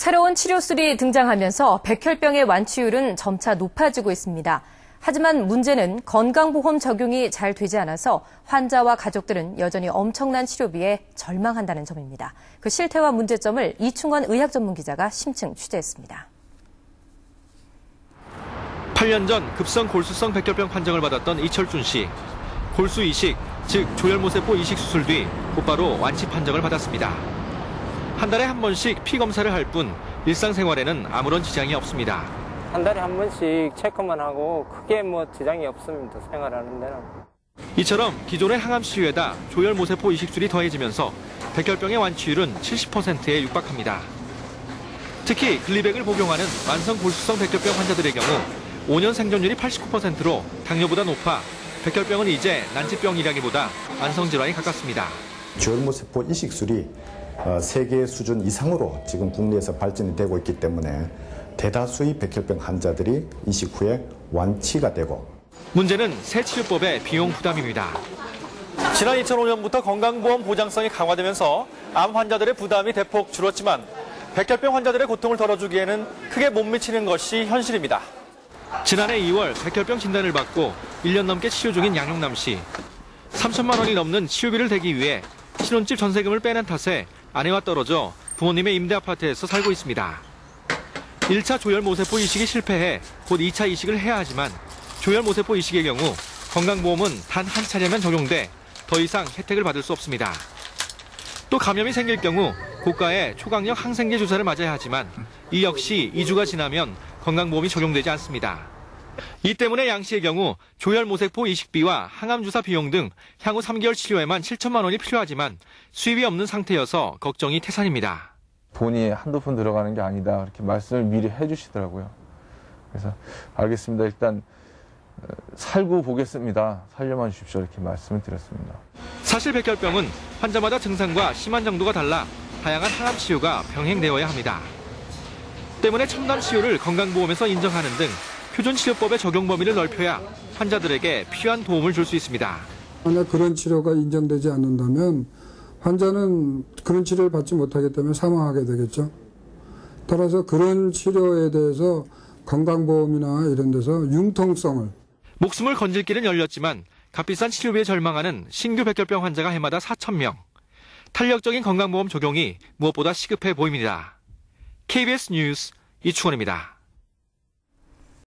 새로운 치료술이 등장하면서 백혈병의 완치율은 점차 높아지고 있습니다. 하지만 문제는 건강보험 적용이 잘 되지 않아서 환자와 가족들은 여전히 엄청난 치료비에 절망한다는 점입니다. 그 실태와 문제점을 이충원 의학전문기자가 심층 취재했습니다. 8년 전 급성 골수성 백혈병 판정을 받았던 이철준 씨. 골수 이식, 즉 조혈모세포 이식 수술 뒤 곧바로 완치 판정을 받았습니다. 한 달에 한 번씩 피 검사를 할 뿐 일상생활에는 아무런 지장이 없습니다. 한 달에 한 번씩 체크만 하고 크게 지장이 없습니다. 생활하는 데는. 이처럼 기존의 항암 치료에다 조혈모세포 이식술이 더해지면서 백혈병의 완치율은 70%에 육박합니다. 특히 글리백을 복용하는 만성 골수성 백혈병 환자들의 경우 5년 생존율이 89%로 당뇨보다 높아 백혈병은 이제 난치병이라기보다 만성질환에 가깝습니다. 조혈모세포 이식술이 세계 수준 이상으로 지금 국내에서 발전이 되고 있기 때문에 대다수의 백혈병 환자들이 이식 후에 완치가 되고, 문제는 새 치료법의 비용 부담입니다. 지난 2005년부터 건강보험 보장성이 강화되면서 암 환자들의 부담이 대폭 줄었지만 백혈병 환자들의 고통을 덜어주기에는 크게 못 미치는 것이 현실입니다. 지난해 2월 백혈병 진단을 받고 1년 넘게 치료 중인 양용남 씨. 3천만 원이 넘는 치료비를 대기 위해 신혼집 전세금을 빼낸 탓에 아내와 떨어져 부모님의 임대 아파트에서 살고 있습니다. 1차 조혈모세포 이식이 실패해 곧 2차 이식을 해야 하지만 조혈모세포 이식의 경우 건강보험은 단 한 차례만 적용돼 더 이상 혜택을 받을 수 없습니다. 또 감염이 생길 경우 고가의 초강력 항생제 주사를 맞아야 하지만 이 역시 2주가 지나면 건강보험이 적용되지 않습니다. 이 때문에 양 씨의 경우 조혈모세포 이식비와 항암주사 비용 등 향후 3개월 치료에만 7천만 원이 필요하지만 수입이 없는 상태여서 걱정이 태산입니다. 돈이 한두 푼 들어가는 게 아니다. 이렇게 말씀을 미리 해주시더라고요. 그래서 알겠습니다. 일단 살고 보겠습니다. 살려만 주십시오. 이렇게 말씀을 드렸습니다. 사실 백혈병은 환자마다 증상과 심한 정도가 달라 다양한 항암 치료가 병행되어야 합니다. 때문에 첨단 치료를 건강보험에서 인정하는 등 표준치료법의 적용 범위를 넓혀야 환자들에게 필요한 도움을 줄 수 있습니다. 만약 그런 치료가 인정되지 않는다면 환자는 그런 치료를 받지 못하기 때문에 사망하게 되겠죠. 따라서 그런 치료에 대해서 건강보험이나 이런 데서 융통성을. 목숨을 건질 길은 열렸지만 값비싼 치료비에 절망하는 신규 백혈병 환자가 해마다 4,000명. 탄력적인 건강보험 적용이 무엇보다 시급해 보입니다. KBS 뉴스 이충원입니다.